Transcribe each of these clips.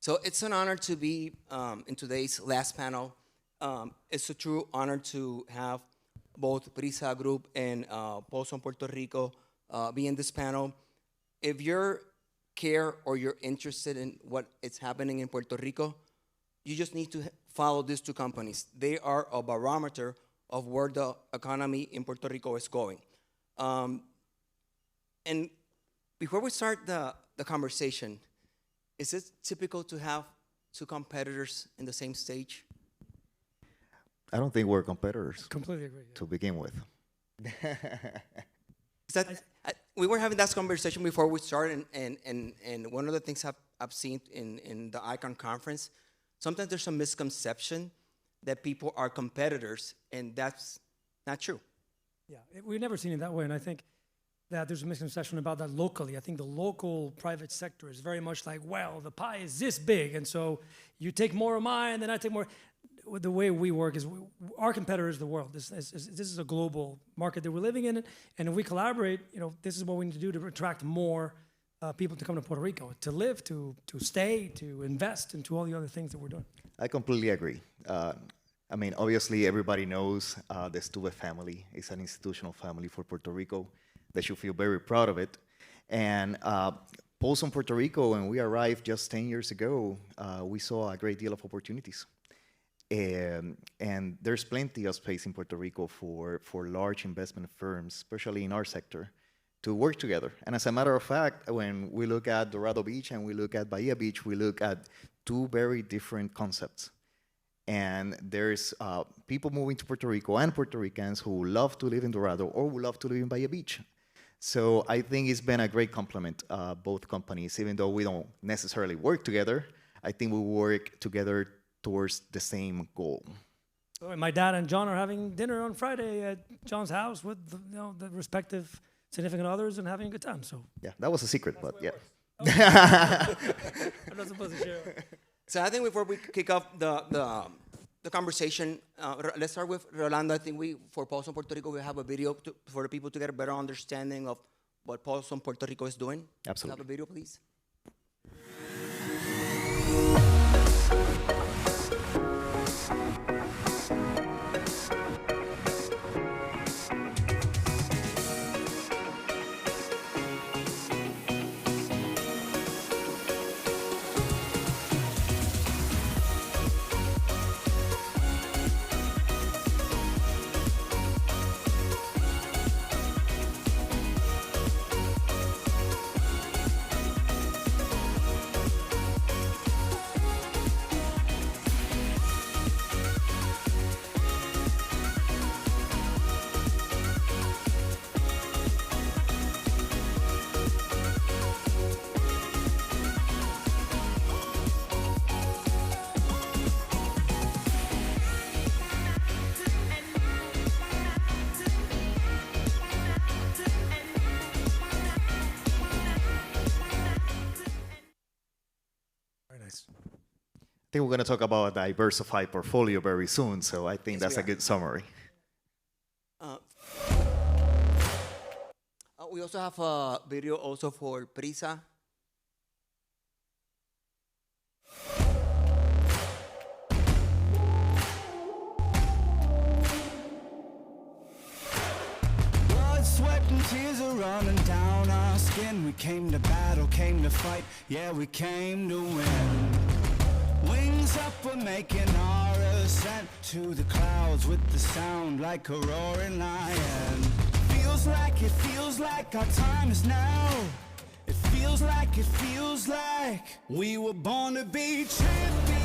So it's an honor to be in today's last panel. It's a true honor to have both PRISA Group and Paulson, Puerto Rico be in this panel. If you're care or you're interested in what is happening in Puerto Rico, you just need to follow these two companies. They are a barometer of where the economy in Puerto Rico is going. And before we start the conversation, is it typical to have two competitors in the same stage? I don't think we're competitors Completely agree. to begin with. We were having that conversation before we started, and one of the things I've seen in the ICON conference, sometimes there's a misconception that people are competitors, and that's not true. Yeah, we've never seen it that way, and I think that there's a misconception about that locally. I think the local private sector is very much like, well, the pie is this big, and so you take more of mine, then I take more. The way we work is our competitor is the world. This is a global market that we're living in, and if we collaborate, this is what we need to do to attract more people to come to Puerto Rico, to live, to stay, to invest, and to all the other things that we're doing. I completely agree. I mean, obviously, everybody knows the Stubbe family is an institutional family for Puerto Rico. They should feel very proud of it. And Paulson, Puerto Rico, when we arrived just 10 years ago, we saw a great deal of opportunities. And there's plenty of space in Puerto Rico for large investment firms, especially in our sector, to work together. And as a matter of fact, when we look at Dorado Beach and we look at Bahia Beach, we look at two very different concepts. And there's people moving to Puerto Rico and Puerto Ricans who love to live in Dorado or who love to live in Bahia Beach. So I think it's been a great complement, both companies. Even though we don't necessarily work together, I think we work together towards the same goal. So my dad and John are having dinner on Friday at John's house with the respective significant others and having a good time. So yeah, that was a secret, but yeah. I'm not supposed to share. So I think before we kick off the conversation, let's start with Rolando. I think for Paulson Puerto Rico, we have a video for the people to get a better understanding of what Paulson Puerto Rico is doing. Absolutely. Have a video, please. I think we're going to talk about a diversified portfolio very soon, so I think that's a good summary. We also have a video also for PRISA. Blood, sweat, and tears are running down our skin. We came to battle, came to fight, yeah, we came to win. Wings up, we're making our ascent to the clouds with the sound like a roaring lion. Feels like our time is now. It feels like we were born to be champions.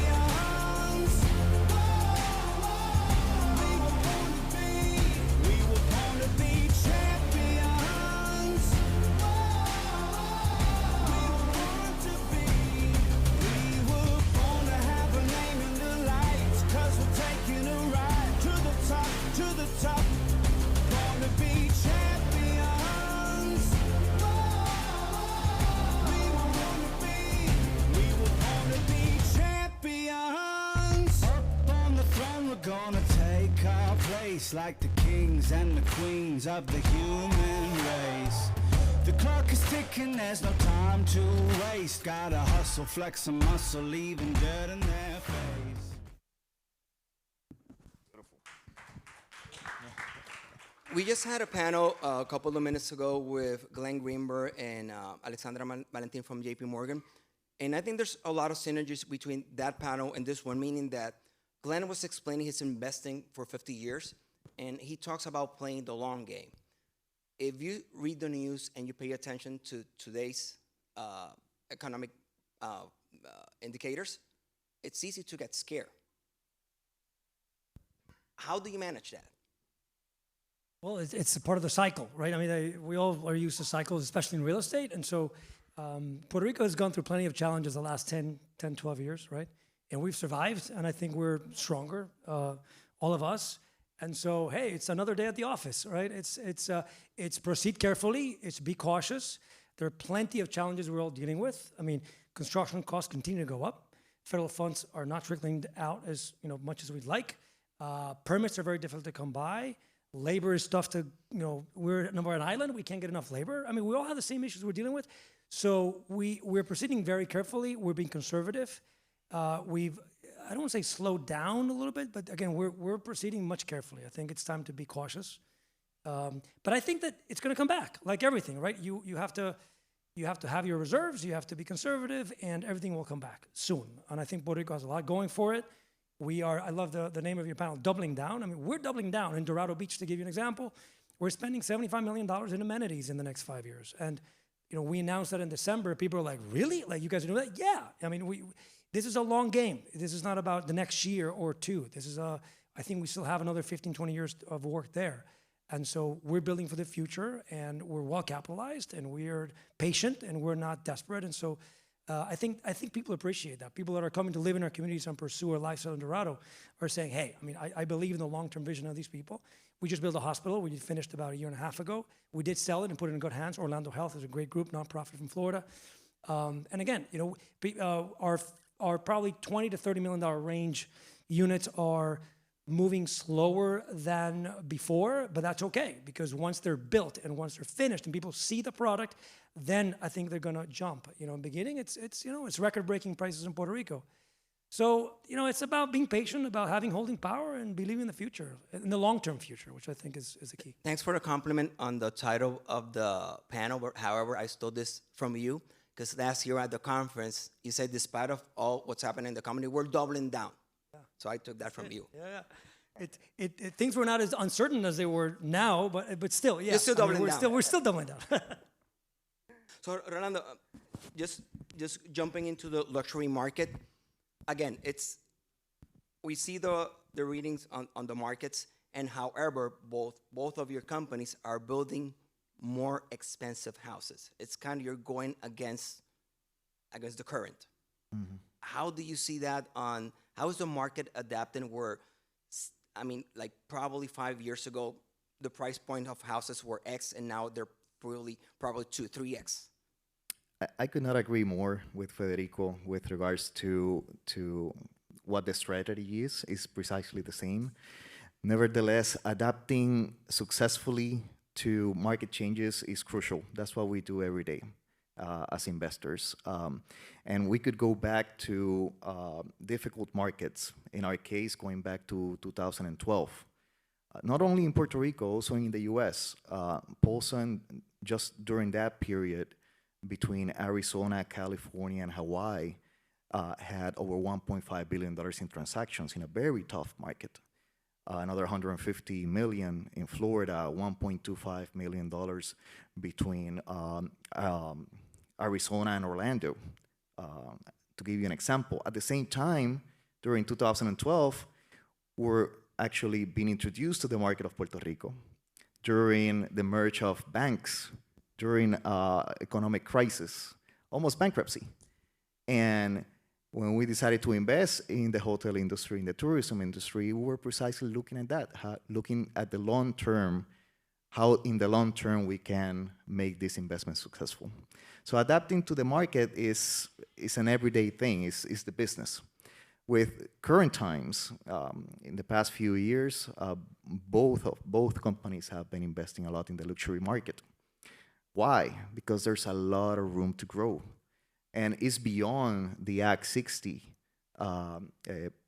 Gonna take our place like the kings and the queens of the human race. The clock is ticking, there's no time to waste. Gotta hustle, flex some muscle, leaving dirt in their face. We just had a panel a couple of minutes ago with Glenn Greenberg and Alexandra Valentin from JP Morgan. And I think there's a lot of synergies between that panel and this one, meaning that Glenn was explaining his investing for 50 years, and he talks about playing the long game. If you read the news and you pay attention to today's economic indicators, it's easy to get scared. How do you manage that? Well, it's a part of the cycle, right? I mean, we all are used to cycles, especially in real estate. And so Puerto Rico has gone through plenty of challenges the last 10, 12 years, right? And we've survived, and I think we're stronger, all of us. And so, hey, it's another day at the office, right? It's proceed carefully, it's be cautious. There are plenty of challenges we're all dealing with. I mean, construction costs continue to go up. Federal funds are not trickling out as much as we'd like. Permits are very difficult to come by. Labor is tough to, we're an island, we can't get enough labor. I mean, we all have the same issues we're dealing with. So we're proceeding very carefully. We're being conservative. I don't want to say slowed down a little bit, but again, we're proceeding much carefully. I think it's time to be cautious. But I think that it's going to come back, like everything, right? You have to have your reserves, you have to be conservative, and everything will come back soon. And I think Puerto Rico has a lot going for it. I love the name of your panel, doubling down. I mean, we're doubling down in Dorado Beach, to give you an example. We're spending $75 million in amenities in the next 5 years. And, we announced that in December. People are like, really? Like, you guys are doing that? Yeah. I mean, this is a long game. This is not about the next year or two. I think we still have another 15, 20 years of work there. And so we're building for the future, and we're well capitalized, and we're patient, and we're not desperate. And so I think people appreciate that. People that are coming to live in our communities and pursue a lifestyle in Dorado are saying, hey, I mean, I believe in the long-term vision of these people. We just built a hospital. We finished about a year and a half ago. We did sell it and put it in good hands. Orlando Health is a great group, nonprofit from Florida. And again, our probably $20 to $30 million range units are moving slower than before, but that's okay, because once they're built and once they're finished and people see the product, then I think they're gonna jump. In the beginning, it's record-breaking prices in Puerto Rico. So, it's about being patient, about holding power, and believing in the future, in the long-term future, which I think is the key. Thanks for the compliment on the title of the panel. However, I stole this from you, because last year at the conference, you said, despite of all what's happening in the company, we're doubling down. Yeah. So I took that from you. Yeah. Things were not as uncertain as they were now, but still, yeah. You're still doubling down. We're still doubling down. So, Rolando, just jumping into the luxury market, again, we see the readings on the markets, and however, both of your companies are building more expensive houses. It's kind of you're going against the current. Mm-hmm. How do you see that how is the market adapting where, like probably 5 years ago, the price point of houses were X, and now they're probably 2, 3X? I could not agree more with Federico with regards to what the strategy is precisely the same. Nevertheless, adapting successfully to market changes is crucial. That's what we do every day as investors. And we could go back to difficult markets, in our case, going back to 2012. Not only in Puerto Rico, also in the US. Paulson, just during that period, between Arizona, California, and Hawaii, had over $1.5 billion in transactions in a very tough market. Another $150 million in Florida, $1.25 million between Arizona and Orlando, to give you an example. At the same time, during 2012, we're actually being introduced to the market of Puerto Rico during the merge of banks, during economic crisis, almost bankruptcy. And when we decided to invest in the hotel industry, in the tourism industry, we were precisely looking at that, looking at the long term, how in the long term we can make this investment successful. So adapting to the market is an everyday thing, is the business. With current times, in the past few years, both companies have been investing a lot in the luxury market. Why? Because there's a lot of room to grow. And it's beyond the Act 60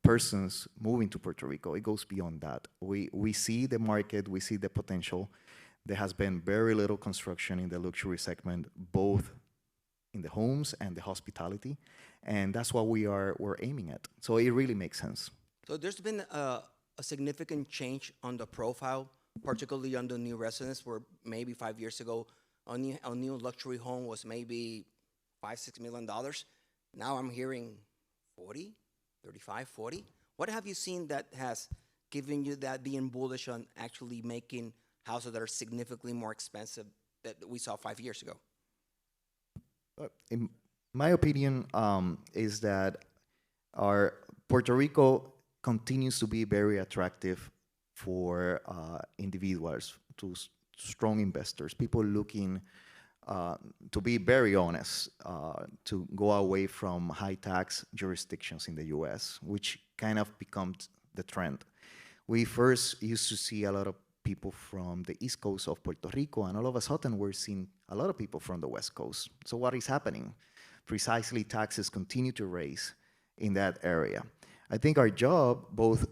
persons moving to Puerto Rico. It goes beyond that. We see the market, we see the potential. There has been very little construction in the luxury segment, both in the homes and the hospitality. And that's what we're aiming at. So it really makes sense. So there's been a significant change on the profile, particularly on the new residents, where maybe 5 years ago, a new luxury home was maybe $5-6 million. Now I'm hearing 40, 35, 40. What have you seen that has given you that being bullish on actually making houses that are significantly more expensive that we saw 5 years ago? In my opinion, is that our Puerto Rico continues to be very attractive for individuals, to strong investors, people looking, to be very honest, to go away from high tax jurisdictions in the US, which kind of becomes the trend. We first used to see a lot of people from the east coast of Puerto Rico, and all of a sudden we're seeing a lot of people from the west coast. So what is happening? Precisely, taxes continue to raise in that area. I think our job, both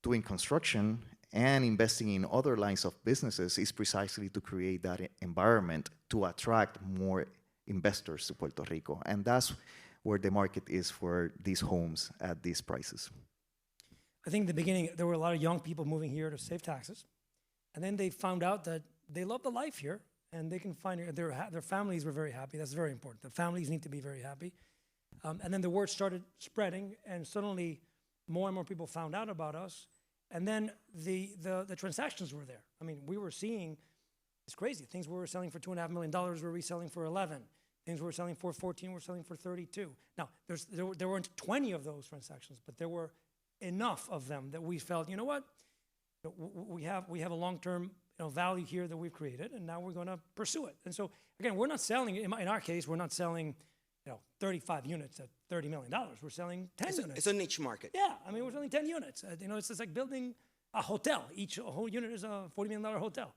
doing construction and investing in other lines of businesses, is precisely to create that environment to attract more investors to Puerto Rico. And that's where the market is for these homes at these prices. I think in the beginning, there were a lot of young people moving here to save taxes. And then they found out that they love the life here, and they can find their families were very happy. That's very important. The families need to be very happy. And then the word started spreading, and suddenly more and more people found out about us. And then the transactions were there. I mean, we were seeing, it's crazy. Things we were selling for $2.5 million, we're reselling for 11. Things we were selling for 14, we're selling for 32. Now, there weren't 20 of those transactions, but there were enough of them that we felt, you know what, we have a long-term value here that we've created, and now we're going to pursue it. And so, again, we're not selling, in our case, we're not selling 35 units at $30 million. We're selling 10 units. It's a niche market. Yeah, I mean, we're selling 10 units. It's just like building a hotel. Each whole unit is a $40 million hotel.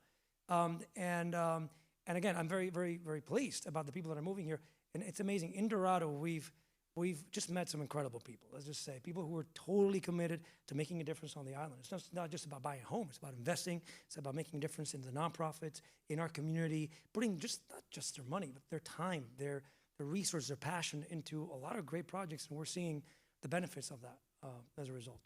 And again, I'm very, very, very pleased about the people that are moving here. And it's amazing. In Dorado, we've just met some incredible people. Let's just say people who are totally committed to making a difference on the island. It's not just about buying a home. It's about investing. It's about making a difference in the nonprofits, in our community, putting not just their money, but their time, their resources, their passion into a lot of great projects, and we're seeing the benefits of that as a result.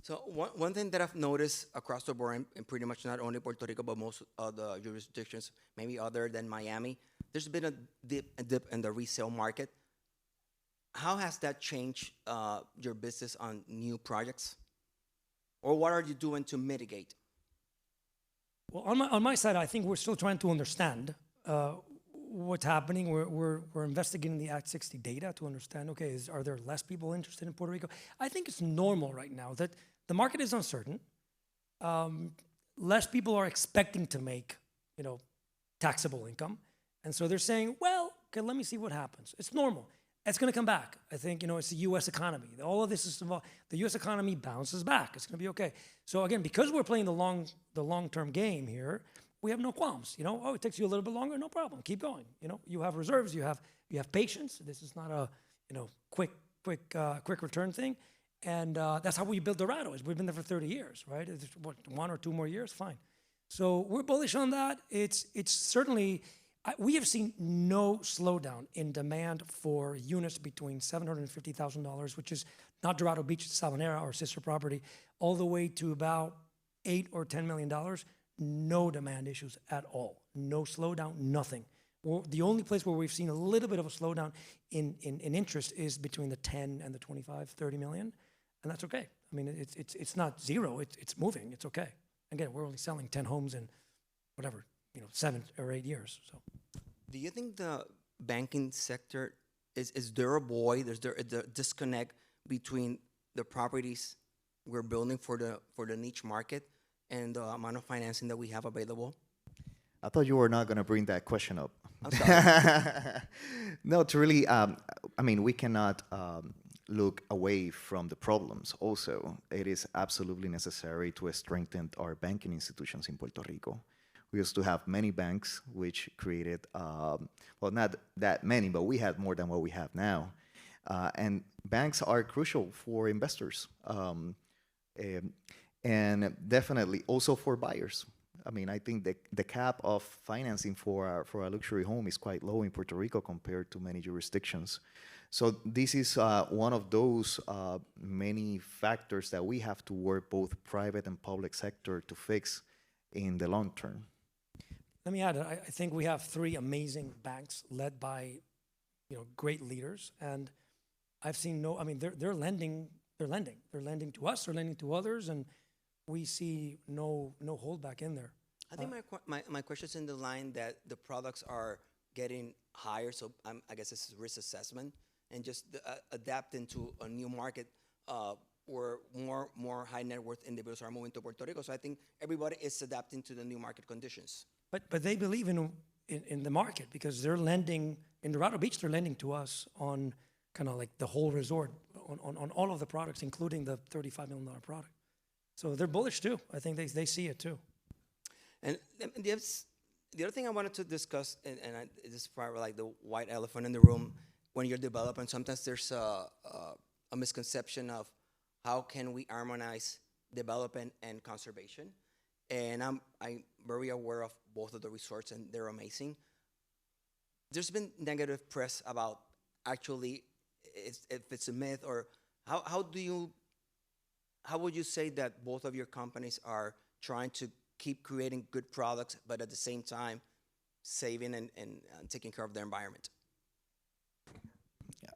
So one thing that I've noticed across the board, and pretty much not only Puerto Rico, but most of the jurisdictions, maybe other than Miami, there's been a dip in the resale market. How has that changed your business on new projects? Or what are you doing to mitigate? Well, on my side, I think we're still trying to understand what's happening. We're investigating the Act 60 data to understand, okay, are there less people interested in Puerto Rico? I think it's normal right now that the market is uncertain. Less people are expecting to make, taxable income. And so they're saying, well, okay, let me see what happens. It's normal. It's going to come back. I think, it's the U.S. economy. All of this is involved. The U.S. economy bounces back. It's going to be okay. So again, because we're playing the long-term game here, we have no qualms. It takes you a little bit longer, no problem. Keep going. You have reserves. You have patience. This is not a quick return thing. And that's how we built Dorado. We've been there for 30 years, right? It's, 1 or 2 more years, fine. So we're bullish on that. It's certainly. We have seen no slowdown in demand for units between $750,000, which is not Dorado Beach, it's Sabanera, our sister property, all the way to about $8 or $10 million. No demand issues at all. No slowdown, nothing. The only place where we've seen a little bit of a slowdown in interest is between the 10 and the 25, 30 million, and that's okay. I mean, it's not zero, it's moving, it's okay. Again, we're only selling 10 homes in whatever, 7 or 8 years. So, do you think the banking sector is there a void? Is there a disconnect between the properties we're building for the niche market and the amount of financing that we have available? I thought you were not going to bring that question up. I'm sorry. No, it's really, we cannot look away from the problems. Also, it is absolutely necessary to strengthen our banking institutions in Puerto Rico. We used to have many banks, which created, well, not that many, but we had more than what we have now. And banks are crucial for investors, and definitely also for buyers. I mean, I think the cap of financing for a luxury home is quite low in Puerto Rico compared to many jurisdictions. So this is one of those many factors that we have to work both private and public sector to fix in the long term. Let me add, I think we have three amazing banks led by, great leaders, and I've seen they're lending to us, they're lending to others, and we see no holdback in there. I think my question is in the line that the products are getting higher, so I guess this is risk assessment, and just adapting to a new market where more high net worth individuals are moving to Puerto Rico. So I think everybody is adapting to the new market conditions. But they believe in the market because they're lending in Dorado Beach. They're lending to us on kind of like the whole resort on all of the products, including the $35 million product. So they're bullish too. I think they see it too. And the other thing I wanted to discuss, and this is probably like the white elephant in the room, when you're developing, sometimes there's a misconception of how can we harmonize development and conservation. And I'm very aware of both of the resorts, and they're amazing. There's been negative press about actually if it's a myth, or how would you say that both of your companies are trying to keep creating good products, but at the same time saving and taking care of the environment?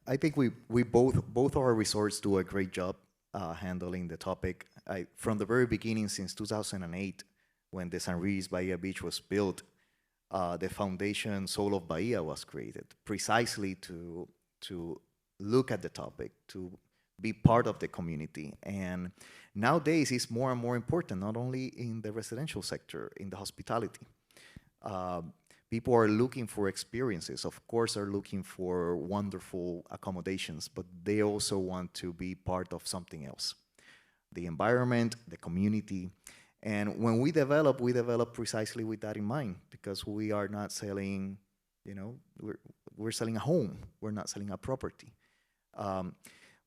I think we both our resorts do a great job handling the topic. From the very beginning, since 2008, when the San Luis Bahia Beach was built, the foundation Soul of Bahia was created precisely to look at the topic, to be part of the community. And nowadays, it's more and more important, not only in the residential sector, in the hospitality. People are looking for experiences, of course, are looking for wonderful accommodations, but they also want to be part of something else. The environment, the community. And when we develop precisely with that in mind, because we are not selling, we're selling a home, we're not selling a property.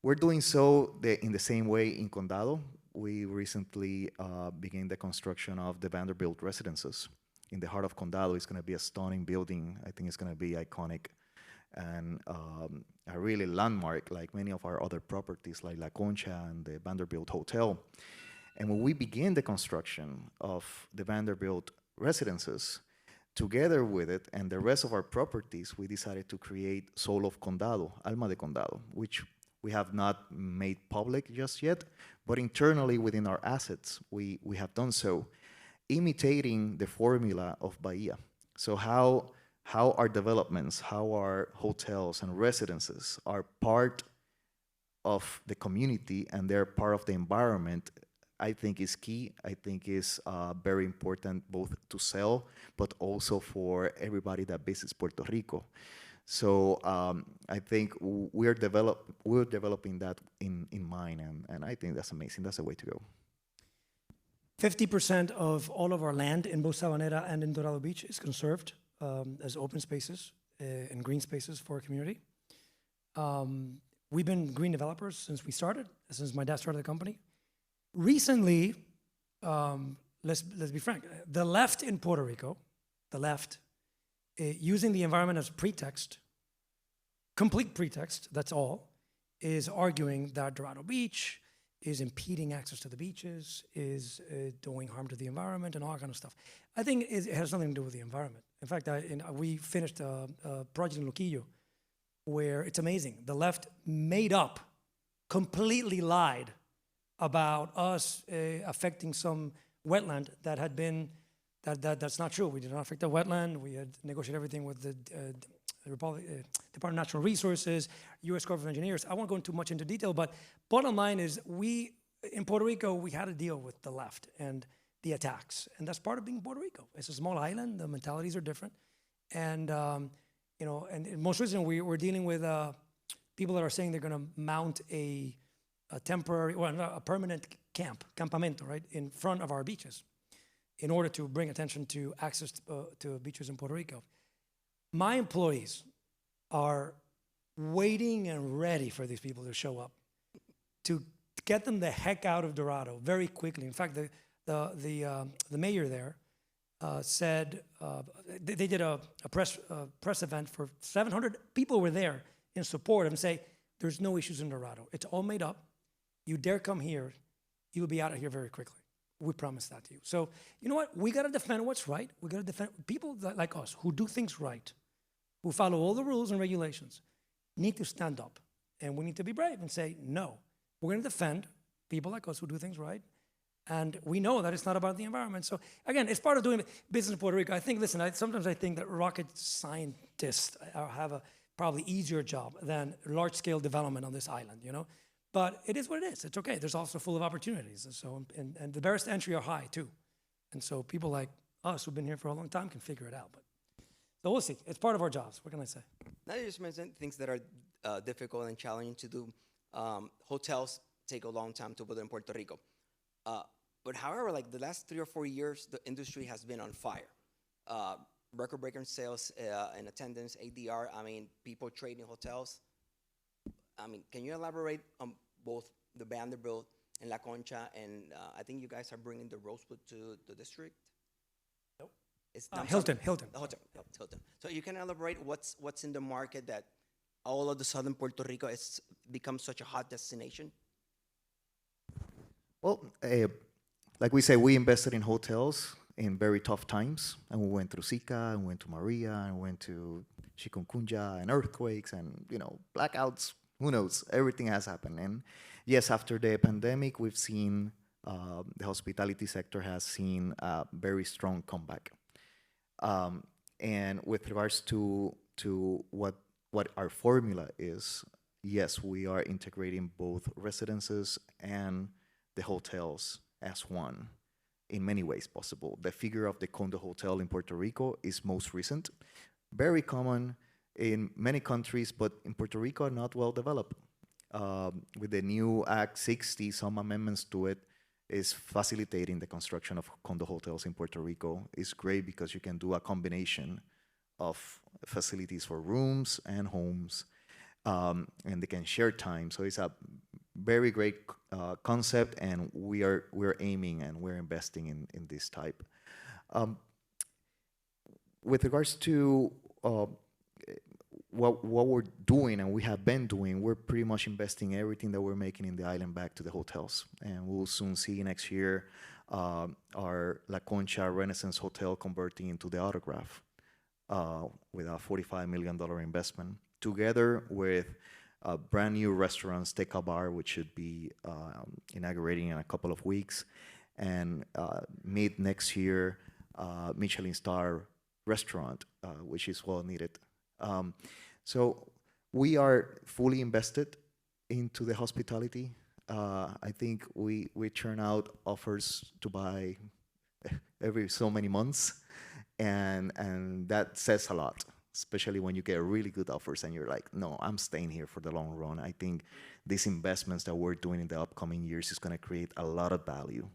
We're doing so in the same way in Condado. We recently began the construction of the Vanderbilt residences. In the heart of Condado, it's going to be a stunning building. I think it's going to be iconic and a really landmark, like many of our other properties, like La Concha and the Vanderbilt Hotel. And when we began the construction of the Vanderbilt residences, together with it and the rest of our properties, we decided to create Soul of Condado, Alma de Condado, which we have not made public just yet, but internally within our assets, we have done so, imitating the formula of Bahia. So how our developments, how our hotels and residences are part of the community and they're part of the environment, I think is key. I think is very important both to sell, but also for everybody that visits Puerto Rico. So I think we're developing that in mind, and I think that's amazing. That's the way to go. 50% of all of our land in both Sabanera and in Dorado Beach is conserved as open spaces and green spaces for our community. We've been green developers since my dad started the company. Recently, let's be frank, the left in Puerto Rico, using the environment as pretext, complete pretext, that's all, is arguing that Dorado Beach is impeding access to the beaches, is doing harm to the environment, and all that kind of stuff. I think it has nothing to do with the environment. In fact, we finished a project in Luquillo where it's amazing. The left completely lied about us affecting some wetland that had been, that's not true. We did not affect the wetland. We had negotiated everything with the Department of Natural Resources, U.S. Corps of Engineers. I won't go into much into detail, but bottom line is in Puerto Rico, we had to deal with the left and the attacks. And that's part of being Puerto Rico. It's a small island. The mentalities are different. And, and most recently, we're dealing with people that are saying they're going to mount a permanent campamento, right, in front of our beaches. in order to bring attention to access to beaches in Puerto Rico. My employees are waiting and ready for these people to show up, to get them the heck out of Dorado very quickly. In fact, the mayor there said they did a press event for 700 people were there in support of him, say there's no issues in Dorado. It's all made up. You dare come here, you'll be out of here very quickly. We promise that to you. So you know what? We got to defend what's right. We got to defend people like us who do things right, who follow all the rules and regulations, need to stand up, and we need to be brave and say no. We're going to defend people like us who do things right. And we know that it's not about the environment. So again, it's part of doing business in Puerto Rico. I think, listen, sometimes I think that rocket scientists have a probably easier job than large-scale development on this island, you know? But it is what it is. It's okay. There's also full of opportunities. And so, and the barriers to entry are high too. And so people like us who've been here for a long time can figure it out. But so we'll see. It's part of our jobs. What can I say? Now you just mentioned things that are difficult and challenging to do. Hotels take a long time to build in Puerto Rico. But however, like the last 3 or 4 years, the industry has been on fire. Record-breaking sales and attendance, ADR, I mean, people trading hotels. I mean, can you elaborate on both the Vanderbilt and La Concha? And I think you guys are bringing the Rosewood to the district? Nope. It's Hilton. The hotel, Hilton. So you can elaborate what's in the market that all of the southern Puerto Rico has become such a hot destination? Well, like we say, we invested in hotels in very tough times, and we went through Zika, and went to Maria, and went to chikungunya, and earthquakes, and blackouts. Who knows? Everything has happened. And yes, after the pandemic, we've seen the hospitality sector has seen a very strong comeback. And with regards to what our formula is, yes, we are integrating both residences and the hotels as one in many ways possible. The figure of the condo hotel in Puerto Rico is most recent, very common in many countries, but in Puerto Rico not well developed. With the new Act 60, some amendments to it is facilitating the construction of condo hotels in Puerto Rico. It's great because you can do a combination of facilities for rooms and homes, and they can share time. So it's a very great concept, and we're aiming and we're investing in this type. With regards to what we're doing and we have been doing, we're pretty much investing everything that we're making in the island back to the hotels. And we'll soon see next year our La Concha Renaissance Hotel converting into the Autograph with a $45 million investment, together with a brand new restaurant, Steak Bar, which should be inaugurating in a couple of weeks, and mid next year, Michelin star restaurant, which is well needed. So we are fully invested into the hospitality. I think we churn out offers to buy every so many months, and that says a lot, especially when you get really good offers and you're like, no, I'm staying here for the long run. I think these investments that we're doing in the upcoming years is going to create a lot of value,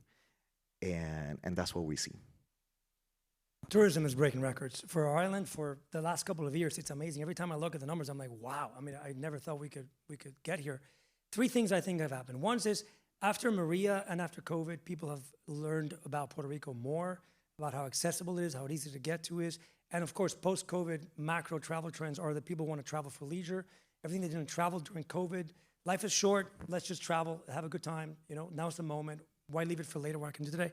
and that's what we see. Tourism is breaking records for our island for the last couple of years. It's amazing. Every time I look at the numbers, I'm like, wow. I mean, I never thought we could get here. 3 things I think have happened. One is after Maria and after COVID, people have learned about Puerto Rico more, about how accessible it is, how easy to get to is. And of course, post-COVID, macro travel trends are that people want to travel for leisure. Everything they didn't travel during COVID. Life is short. Let's just travel, have a good time. Now's the moment. Why leave it for later, what I can do today?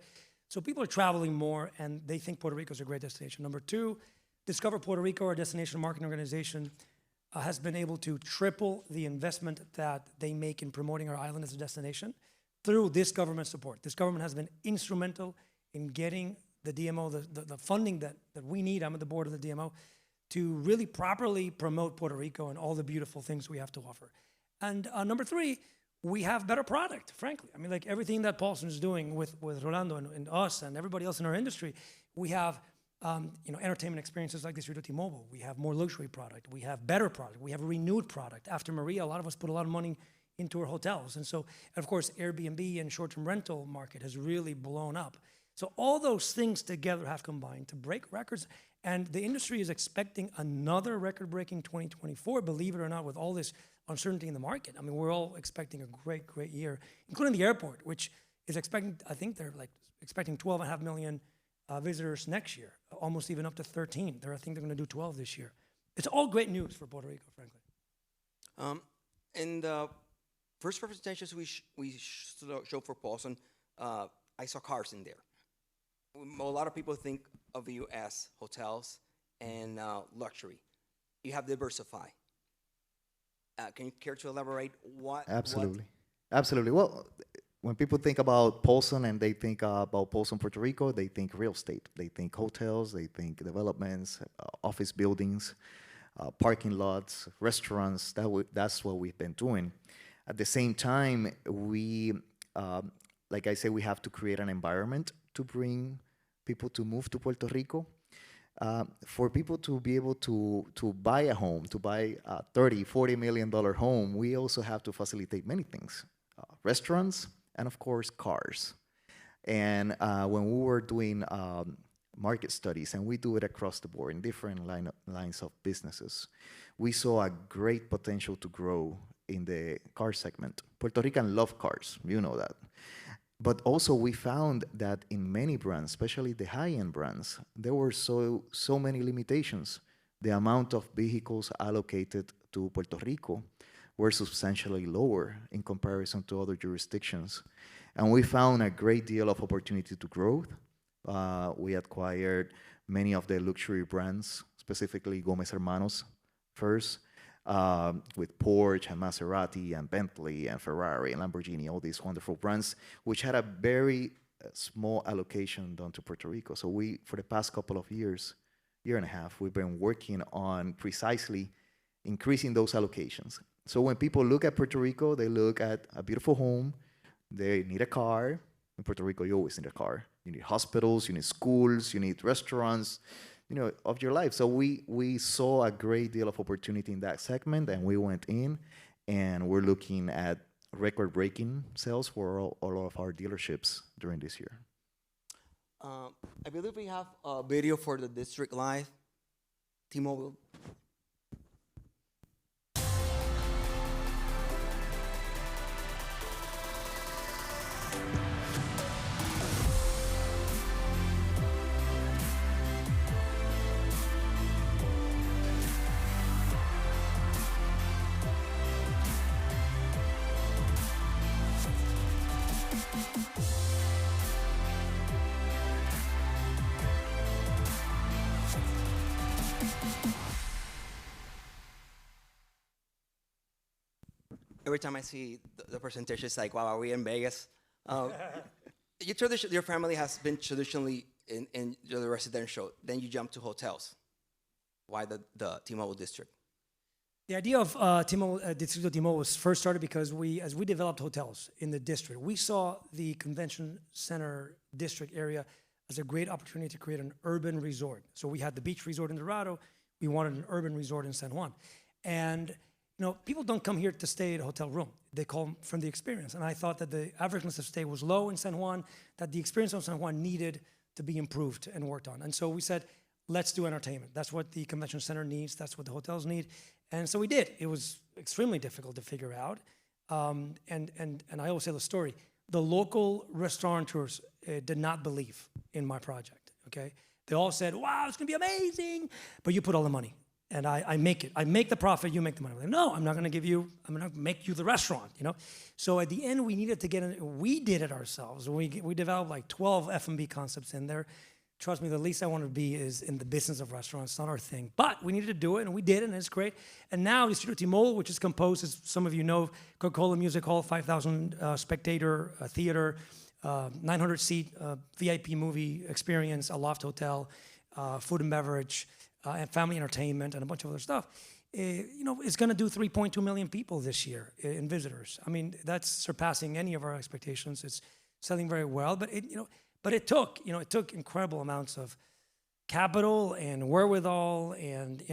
So people are traveling more, and they think Puerto Rico is a great destination. Number 2, Discover Puerto Rico, our destination marketing organization, has been able to triple the investment that they make in promoting our island as a destination through this government support. This government has been instrumental in getting the DMO, the funding that we need. I'm at the board of the DMO, to really properly promote Puerto Rico and all the beautiful things we have to offer. And number 3, we have better product, frankly. I mean, like everything that Paulson is doing with Rolando and us and everybody else in our industry, we have entertainment experiences like this here at T-Mobile. We have more luxury product. We have better product. We have renewed product. After Maria, a lot of us put a lot of money into our hotels. And so, of course, Airbnb and short-term rental market has really blown up. So all those things together have combined to break records. And the industry is expecting another record-breaking 2024, believe it or not, with all this uncertainty in the market. I mean, we're all expecting a great, great year, including the airport, which is expecting, I think they're like expecting 12.5 million visitors next year, almost even up to 13. I think they're going to do 12 this year. It's all great news for Puerto Rico, frankly. In the first presentations we showed for Paulson, I saw cars in there. A lot of people think of you as hotels and luxury. You have diversify. Can you care to elaborate what? Absolutely. Absolutely. Well, when people think about Paulson and they think about Paulson, Puerto Rico, they think real estate. They think hotels, they think developments, office buildings, parking lots, restaurants. That's what we've been doing. At the same time, we, like I said, we have to create an environment to bring people to move to Puerto Rico. For people to be able to buy a home, to buy a $30, $40 million home, we also have to facilitate many things. Restaurants, and of course, cars. And when we were doing market studies, and we do it across the board in different lines of businesses, we saw a great potential to grow in the car segment. Puerto Ricans love cars, you know that. But also we found that in many brands, especially the high-end brands, there were so many limitations. The amount of vehicles allocated to Puerto Rico were substantially lower in comparison to other jurisdictions. And we found a great deal of opportunity to grow. We acquired many of the luxury brands, specifically Gomez Hermanos first, with Porsche and Maserati and Bentley and Ferrari and Lamborghini, all these wonderful brands, which had a very small allocation done to Puerto Rico. So we, for the past couple of years, year and a half, we've been working on precisely increasing those allocations. So when people look at Puerto Rico, they look at a beautiful home, they need a car. In Puerto Rico, you always need a car. You need hospitals, you need schools, you need restaurants, you know, of your life. So we saw a great deal of opportunity in that segment, and we went in, and we're looking at record-breaking sales for all of our dealerships during this year. I believe we have a video for the district live. T-Mobile. Every time I see the presentation, it's like, wow, are we in Vegas? Your family has been traditionally in the residential. Then you jump to hotels. Why the T-Mobile district? The idea of Distrito T-Mobile was first started because as we developed hotels in the district, we saw the convention center district area as a great opportunity to create an urban resort. So we had the beach resort in Dorado. We wanted an urban resort in San Juan. And you know, people don't come here to stay at a hotel room. They come from the experience. And I thought that the average length of stay was low in San Juan, that the experience of San Juan needed to be improved and worked on. And so we said, let's do entertainment. That's what the convention center needs. That's what the hotels need. And so we did. It was extremely difficult to figure out. And I always tell the story. The local restaurateurs did not believe in my project, okay? They all said, wow, it's gonna be amazing, but you put all the money. And I make it. I make the profit, you make the money. Like, no, I'm not gonna make you the restaurant, you know? So at the end, we needed to get in, we did it ourselves. We developed like 12 F&B concepts in there. Trust me, the least I want to be is in the business of restaurants. It's not our thing. But we needed to do it, and we did it, and it's great. And now Distrito T-Mobile, which is composed, as some of you know, Coca-Cola Music Hall, 5,000 spectator theater, 900-seat VIP movie experience, a loft hotel, food and beverage, and family entertainment, and a bunch of other stuff. You know, it's going to do 3.2 million people this year in visitors. I mean, that's surpassing any of our expectations. It's selling very well, but it took incredible amounts of capital and wherewithal, and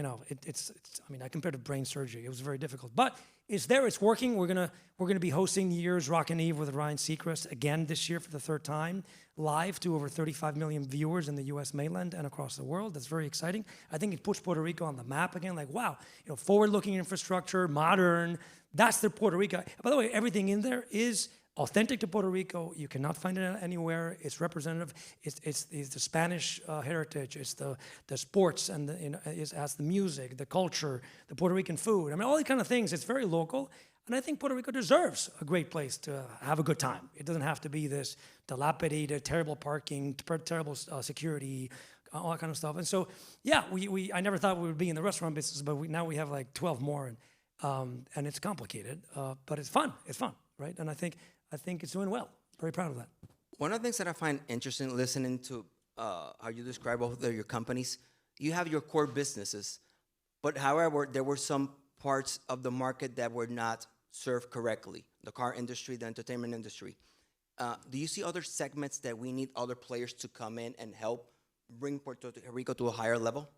it's I mean, I compared to brain surgery. It was very difficult, but it's there, it's working. We're gonna be hosting New Year's Rockin' Eve with Ryan Seacrest again this year for the third time, live to over 35 million viewers in the U.S. mainland and across the world. That's very exciting. I think it puts Puerto Rico on the map again. Like, wow, forward-looking infrastructure, modern. That's the Puerto Rico. By the way, everything in there is authentic to Puerto Rico. You cannot find it anywhere. It's representative. It's the Spanish heritage. It's the sports and it has the music, the culture, the Puerto Rican food. I mean, all these kind of things. It's very local, and I think Puerto Rico deserves a great place to have a good time. It doesn't have to be this dilapidated, terrible parking, terrible security, all that kind of stuff. And so, yeah, I never thought we would be in the restaurant business, but now we have like 12 more, and it's complicated, but it's fun. It's fun, right? And I think it's doing well. Very proud of that. One of the things that I find interesting listening to how you describe both of your companies, you have your core businesses, but however, there were some parts of the market that were not served correctly, the car industry, the entertainment industry. Do you see other segments that we need other players to come in and help bring Puerto Rico to a higher level?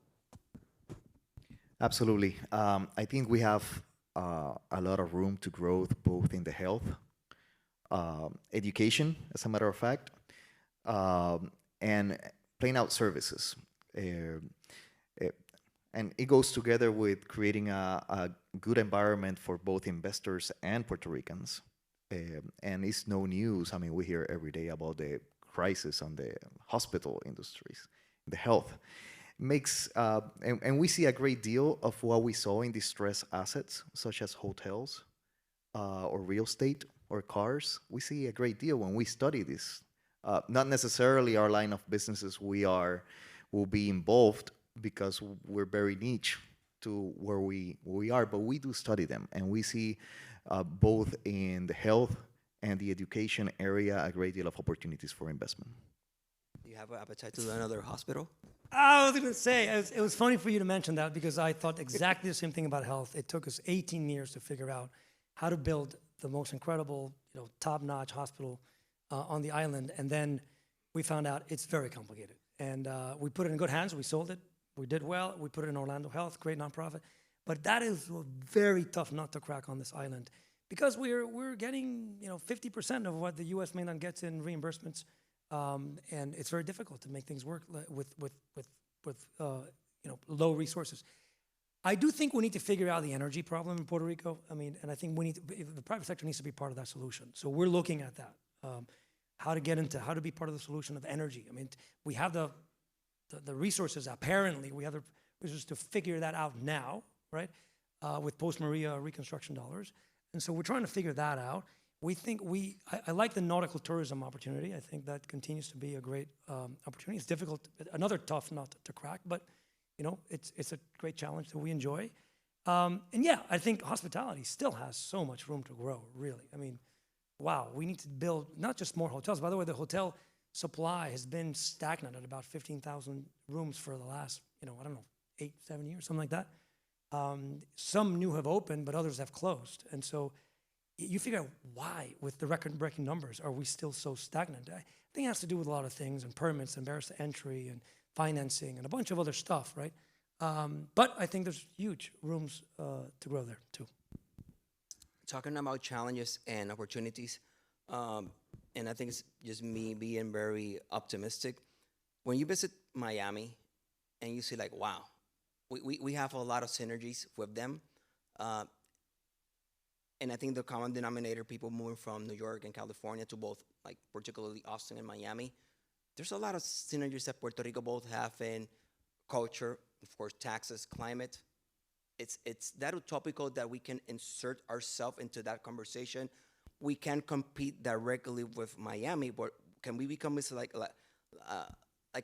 Absolutely. I think we have a lot of room to grow both in the health, education, as a matter of fact, and playing out services. And it goes together with creating a good environment for both investors and Puerto Ricans. And it's no news. I mean, we hear every day about the crisis on the hospital industries, the health. And we see a great deal of what we saw in distressed assets, such as hotels or real estate or cars. We see a great deal when we study this. Not necessarily our line of businesses will be involved because we're very niche to where we are, but we do study them, and we see both in the health and the education area a great deal of opportunities for investment. Do you have an appetite to do another hospital? I was going to say, it was funny for you to mention that because I thought exactly the same thing about health. It took us 18 years to figure out how to build the most incredible, top-notch hospital on the island, and then we found out it's very complicated. And we put it in good hands. We sold it. We did well. We put it in Orlando Health, great nonprofit. But that is a very tough nut to crack on this island because we're getting 50% of what the U.S. mainland gets in reimbursements, and it's very difficult to make things work with low resources. I do think we need to figure out the energy problem in Puerto Rico. I mean, and I think the private sector needs to be part of that solution. So we're looking at that, how to be part of the solution of energy. I mean, we have the resources. Apparently, we have the resources to figure that out now, right? With post-Maria reconstruction dollars, and so we're trying to figure that out. We think I like the nautical tourism opportunity. I think that continues to be a great opportunity. It's difficult, another tough nut to crack, but it's a great challenge that we enjoy. And yeah, I think hospitality still has so much room to grow, really. I mean, wow, we need to build not just more hotels. By the way, the hotel supply has been stagnant at about 15,000 rooms for the last, 8, 7 years, something like that. Some new have opened, but others have closed. And so you figure out why, with the record-breaking numbers, are we still so stagnant? I think it has to do with a lot of things, and permits, and barriers to entry, and financing, and a bunch of other stuff, right? But I think there's huge rooms to grow there, too. Talking about challenges and opportunities, and I think it's just me being very optimistic. When you visit Miami and you see like, wow, we have a lot of synergies with them. And I think the common denominator, people moving from New York and California to both, like particularly Austin and Miami, there's a lot of synergies that Puerto Rico both have in culture, of course, taxes, climate. It's that utopical that we can insert ourselves into that conversation. We can compete directly with Miami, but can we become like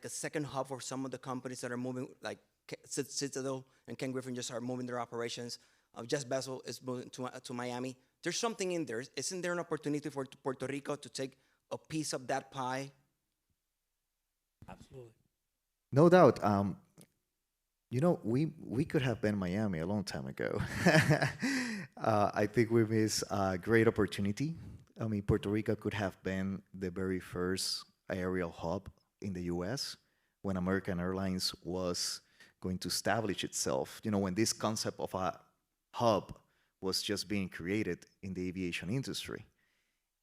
a second hub for some of the companies that are moving, like Citadel and Ken Griffin just are moving their operations. Just Bezel is moving to Miami. There's something in there. Isn't there an opportunity for Puerto Rico to take a piece of that pie? Absolutely. No doubt. We could have been Miami a long time ago. I think we missed a great opportunity. I mean, Puerto Rico could have been the very first aerial hub in the U.S. when American Airlines was going to establish itself. When this concept of a hub was just being created in the aviation industry.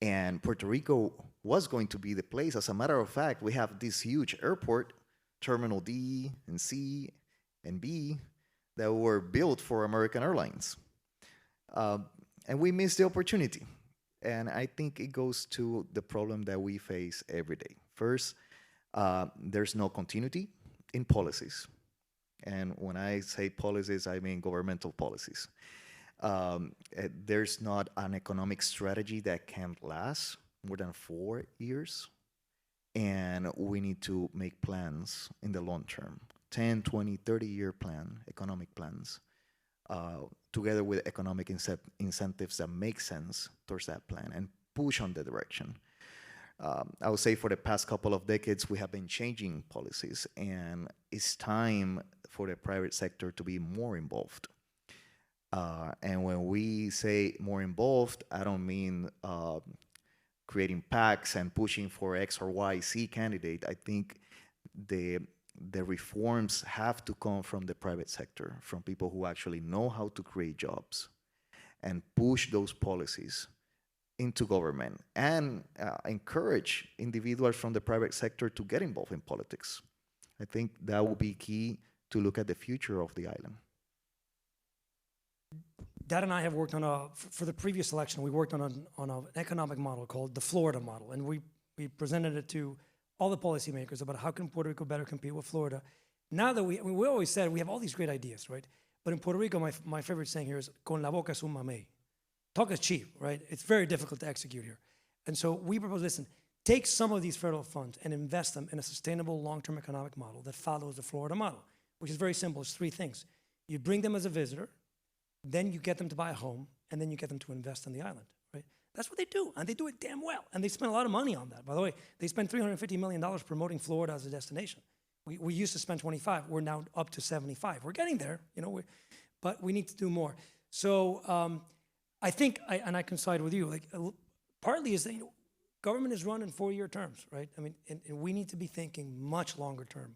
And Puerto Rico was going to be the place. As a matter of fact, we have this huge airport, Terminal D and C and B, that were built for American Airlines. And we missed the opportunity. And I think it goes to the problem that we face every day. First, there's no continuity in policies. And when I say policies, I mean governmental policies. There's not an economic strategy that can last more than 4 years. And we need to make plans in the long term, 10, 20, 30-year plan, economic plans, together with economic incentives that make sense towards that plan and push on the direction. I would say for the past couple of decades, we have been changing policies, and it's time for the private sector to be more involved. And when we say more involved, I don't mean creating PACs and pushing for X or Y, Z candidate. I think the reforms have to come from the private sector, from people who actually know how to create jobs and push those policies into government and encourage individuals from the private sector to get involved in politics. I think that will be key to look at the future of the island. Dad and I have worked on for the previous election, we worked on an economic model called the Florida model, and we presented it to all the policymakers about how can Puerto Rico better compete with Florida. Now that we always said we have all these great ideas, right? But in Puerto Rico, my favorite saying here is, con la boca es un mamey. Talk is cheap, right? It's very difficult to execute here. And so we propose, listen, take some of these federal funds and invest them in a sustainable long-term economic model that follows the Florida model, which is very simple. It's 3 things. You bring them as a visitor, then you get them to buy a home, and then you get them to invest on the island, right? That's what they do, and they do it damn well. And they spend a lot of money on that. By the way, they spend $350 million promoting Florida as a destination. We used to spend 25. We're now up to 75. We're getting there, but we need to do more. So I think, and I can side with you, like partly is that government is run in 4-year terms, right? I mean, and we need to be thinking much longer term.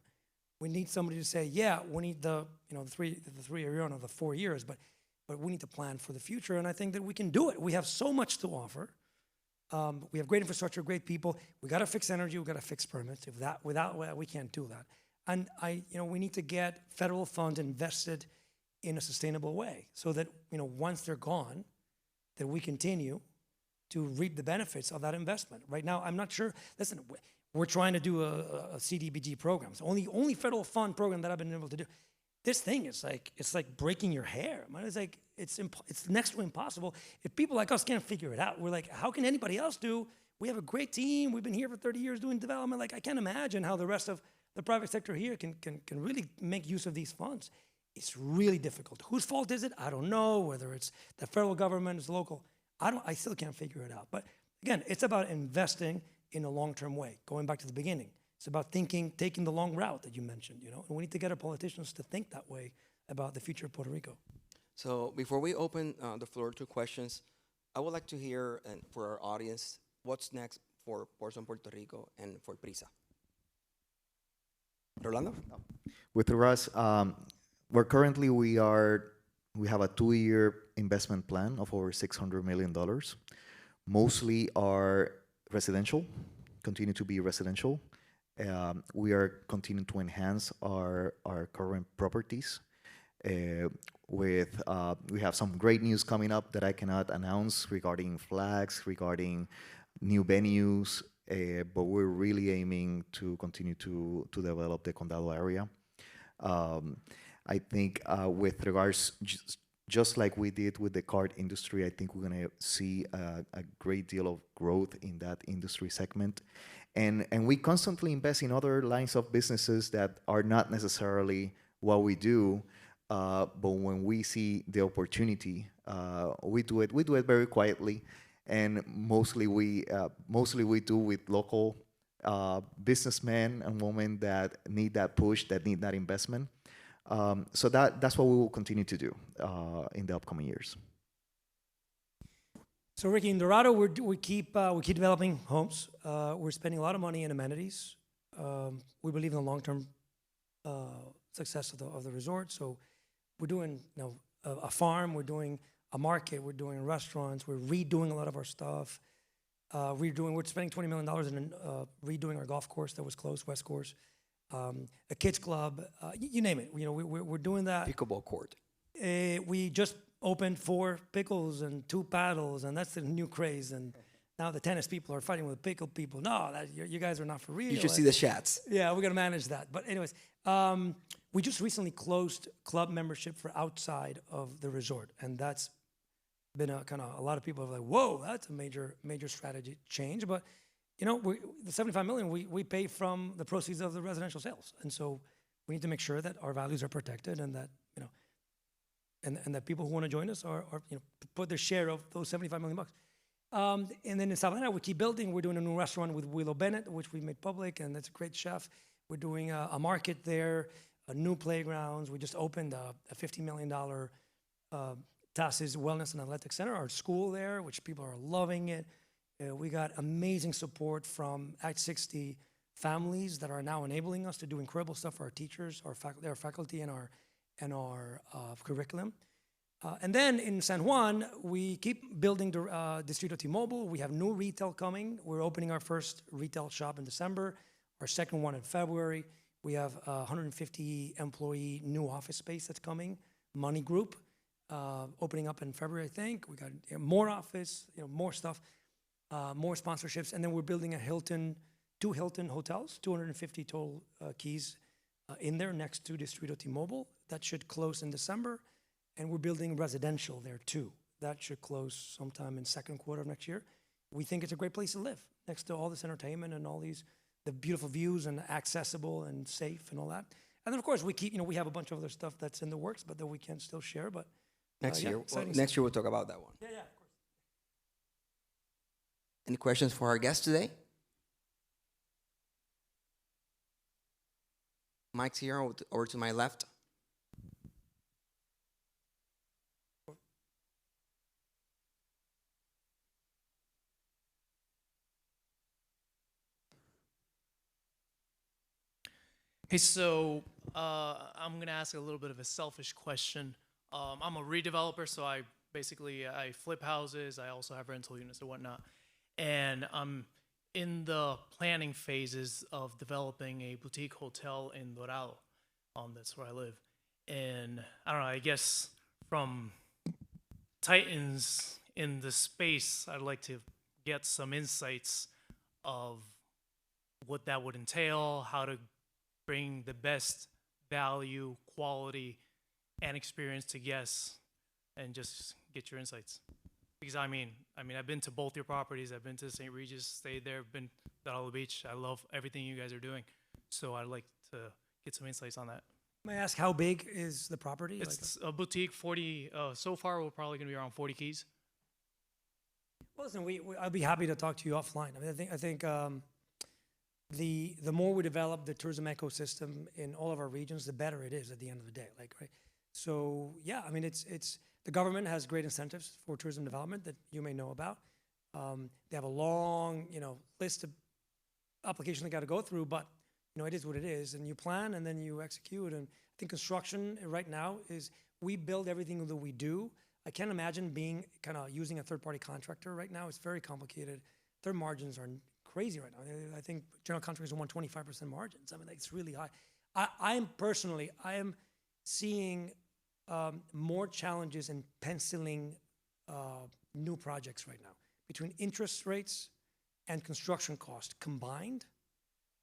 We need somebody to say, yeah, we need the 3-year run of the 4 years, but we need to plan for the future, and I think that we can do it. We have so much to offer. We have great infrastructure, great people. We got to fix energy. We got to fix permits. Without that, we can't do that. And we need to get federal funds invested in a sustainable way, so that once they're gone, that we continue to reap the benefits of that investment. Right now, I'm not sure. Listen, we're trying to do a CDBG program. It's only federal fund program that I've been able to do. This thing is like breaking your hair. It's next to impossible. If people like us can't figure it out, we're like, how can anybody else do? We have a great team. We've been here for 30 years doing development. Like, I can't imagine how the rest of the private sector here can really make use of these funds. It's really difficult. Whose fault is it? I don't know. Whether it's the federal government, it's local. I still can't figure it out. But again, it's about investing in a long-term way. Going back to the beginning. It's about taking the long route that you mentioned, and we need to get our politicians to think that way about the future of Puerto Rico. So before we open the floor to questions, I would like to hear for our audience, what's next for Paulson, Puerto Rico, and for PRISA? Rolando? With us, we have a 2-year investment plan of over $600 million. Mostly are residential, continue to be residential. We are continuing to enhance our current properties. We have some great news coming up that I cannot announce regarding flags, regarding new venues, but we're really aiming to continue to develop the Condado area. I think with regards, just like we did with the card industry, I think we're going to see a great deal of growth in that industry segment. And we constantly invest in other lines of businesses that are not necessarily what we do, but when we see the opportunity, we do it. We do it very quietly, and mostly we do with local businessmen and women that need that push, that need that investment. So that's what we will continue to do in the upcoming years. So Ricky, in Dorado, we keep developing homes. We're spending a lot of money in amenities. We believe in the long-term success of the resort. So we're doing a farm. We're doing a market. We're doing restaurants. We're redoing a lot of our stuff. We're spending $20 million in redoing our golf course that was closed, West Course. A kids club, you name it. We're doing that. Pickleball court. We just opened 4 pickles and 2 paddles, and that's the new craze. And now the tennis people are fighting with pickle people. No, you guys are not for real. You should see the chats. Yeah, we're gonna manage that. But anyways, we just recently closed club membership for outside of the resort, and that's been a lot of people are like, whoa, that's a major strategy change. But the 75 million we pay from the proceeds of the residential sales, and so we need to make sure that our values are protected, and that and that people who want to join us are put their share of those 75 million bucks. And then in South Atlanta, we keep building. We're doing a new restaurant with Willow Bennett, which we made public, and that's a great chef. We're doing a market there, new playgrounds. We just opened a $50 million TASIS Wellness and Athletic Center, our school there, which people are loving it. We got amazing support from Act 60 families that are now enabling us to do incredible stuff for our teachers, our faculty, and our curriculum. And then in San Juan, we keep building Distrito T-Mobile. We have new retail coming. We're opening our first retail shop in December, our second one in February. We have 150 employee new office space that's coming. Money Group, opening up in February, I think. We got more office, more stuff, more sponsorships. And then we're building two Hilton hotels, 250 total keys in there next to Distrito T-Mobile. That should close in December. And we're building residential there too. That should close sometime in second quarter of next year. We think it's a great place to live next to all this entertainment and all the beautiful views and accessible and safe and all that. And then of course we have a bunch of other stuff that's in the works, but that we can still share. But Next year we'll talk about that one. Yeah, of course. Any questions for our guest today? Mike's here, over to my left. Hey, so I'm going to ask a little bit of a selfish question. I'm a redeveloper, so I flip houses. I also have rental units and whatnot. And I'm in the planning phases of developing a boutique hotel in Dorado. That's where I live. And I don't know, I guess from titans in the space, I'd like to get some insights of what that would entail, how to bring the best value, quality, and experience to guests, and just get your insights. Because I mean, I've been to both your properties. I've been to St. Regis, stayed there, been to Dollar Beach. I love everything you guys are doing. So I'd like to get some insights on that. May I ask how big is the property? It's a boutique, 40, so far we're probably gonna be around 40 keys. Well, listen, I'd be happy to talk to you offline. I think the more we develop the tourism ecosystem in all of our regions, the better it is at the end of the day. Right? So yeah, it's the government has great incentives for tourism development that you may know about. They have a long list of applications they got to go through, but it is what it is, and you plan and then you execute. And I think construction right now is we build everything that we do. I can't imagine being using a third-party contractor right now. It's very complicated. Their margins are crazy right now. I think general contractors want 25% margins. It's really high. I am seeing more challenges in penciling new projects right now between interest rates and construction cost combined.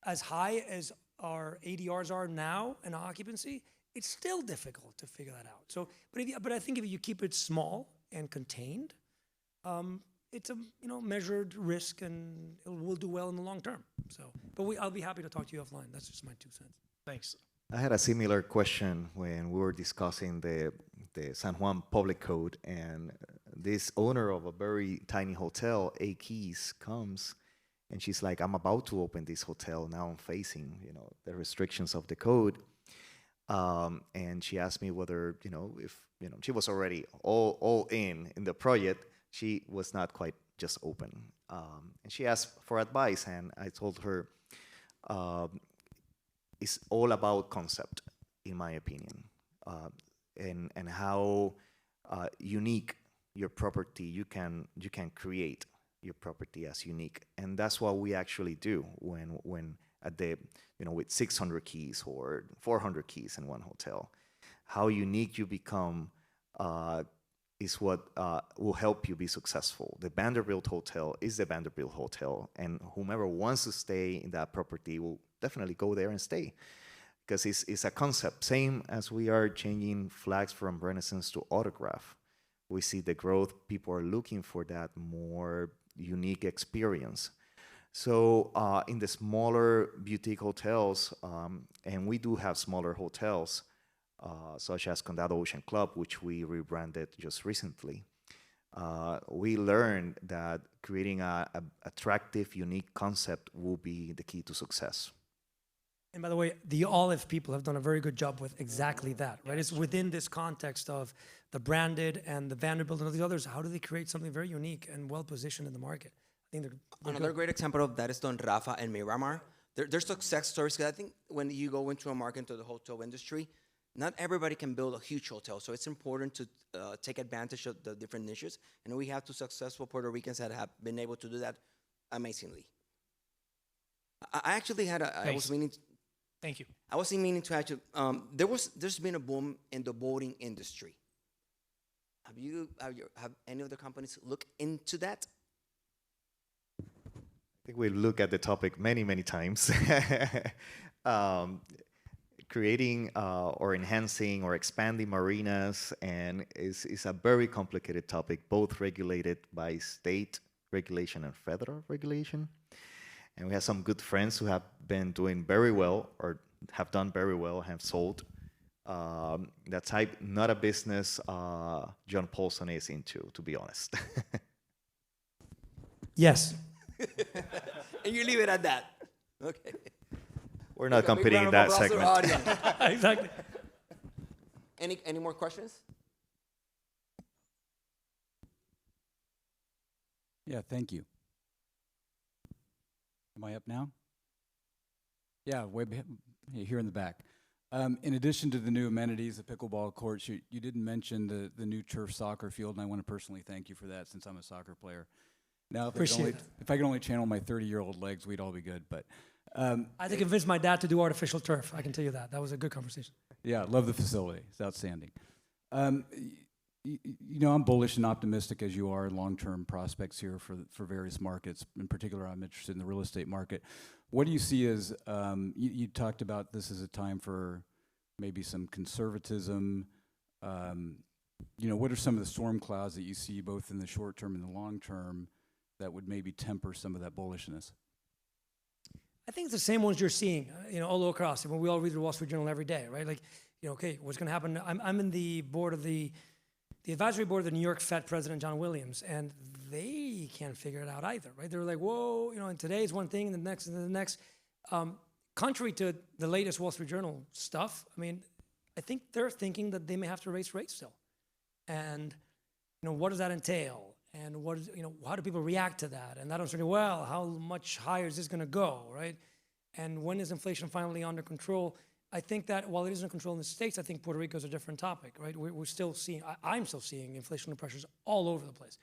As high as our ADRs are now in occupancy, it's still difficult to figure that out. So, but I think if you keep it small and contained, it's a measured risk, and we'll do well in the long term. So, but I'll be happy to talk to you offline. That's just my 2 cents. Thanks. I had a similar question when we were discussing the San Juan Public Code, and this owner of a very tiny hotel, 8 Keys, comes, and she's like, I'm about to open this hotel. Now I'm facing, the restrictions of the code. And she asked me whether, if, she was already all in the project. She was not quite just open. And she asked for advice, and I told her, it's all about concept, in my opinion, and how unique your property, you can create your property as unique, and that's what we actually do when at the with 600 keys or 400 keys in one hotel. How unique you become is what will help you be successful. The Vanderbilt Hotel is the Vanderbilt Hotel, and whomever wants to stay in that property will definitely go there and stay, because it's a concept. Same as we are changing flags from Renaissance to autograph. We see the growth. People are looking for that more unique experience. So in the smaller boutique hotels, and we do have smaller hotels, such as Condado Ocean Club, which we rebranded just recently, we learned that creating a attractive, unique concept will be the key to success. And by the way, the Olive people have done a very good job with exactly that, right? It's within this context of the branded and the Vanderbilt and all the others. How do they create something very unique and well positioned in the market? I think they're Another good. great example of that is Don Rafa and Miramar. They're success stories, because I think when you go into a market, into the hotel industry, not everybody can build a huge hotel. So it's important to take advantage of the different niches. And we have two successful Puerto Ricans that have been able to do that amazingly. I actually had I was Thanks. meaning. Thank you. I was meaning to actually. There's been a boom in the boating industry. Have any of the companies looked into that? I think we look at the topic many times. Creating or enhancing or expanding marinas and is a very complicated topic, both regulated by state regulation and federal regulation. And we have some good friends who have been doing very well, or have done very well, have sold. That type, not a business John Paulson is into, to be honest. Yes. And you leave it at that. Okay. We're not Big round competing in of that applause to our segment. audience. Exactly. Any more questions? Yeah, thank you. Am I up now? Yeah, here in the back. In addition to the new amenities, the pickleball courts, you didn't mention the new turf soccer field, and I want to personally thank you for that, since I'm a soccer player. Now, Appreciate it. if I could only channel my 30-year-old legs, we'd all be good. But I had to convince my dad to do artificial turf. I can tell you that. That was a good conversation. yeah, love the facility. It's outstanding. I'm bullish and optimistic, as you are, in long-term prospects here for various markets. In particular, I'm interested in the real estate market. What do you see as, you talked about this as a time for maybe some conservatism. What are some of the storm clouds that you see both in the short term and the long term that would maybe temper some of that bullishness? I think it's the same ones you're seeing, all across. When we all read the Wall Street Journal every day, right? Like, okay, what's going to happen? I'm in the board of the advisory board of the New York Fed President John Williams, and they can't figure it out either, right? They're like, whoa, and today is one thing, and the next, and the next. Contrary to the latest Wall Street Journal stuff, I think they're thinking that they may have to raise rates still, and what does that entail? And what is, how do people react to that? And that uncertainty, well, how much higher is this going to go, right? And when is inflation finally under control? I think that while it is under control in the States, I think Puerto Rico is a different topic, right? We're still seeing, I'm still seeing inflationary pressures all over the place.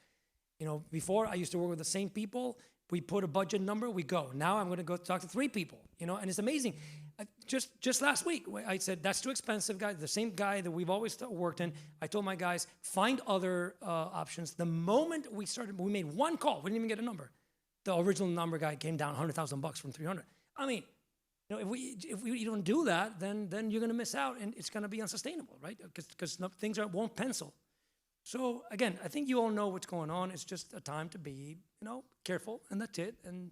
Before I used to work with the same people. We put a budget number, we go. Now I'm going to go talk to 3 people, and it's amazing. Just last week, I said, that's too expensive, guys. The same guy that we've always worked in, I told my guys, find other options. The moment we made one call, we didn't even get a number. The original number guy came down $100,000 from 300. If we don't do that, then you're going to miss out, and it's going to be unsustainable, right? Because things won't pencil. So again, I think you all know what's going on. It's just a time to be, careful, and that's it. And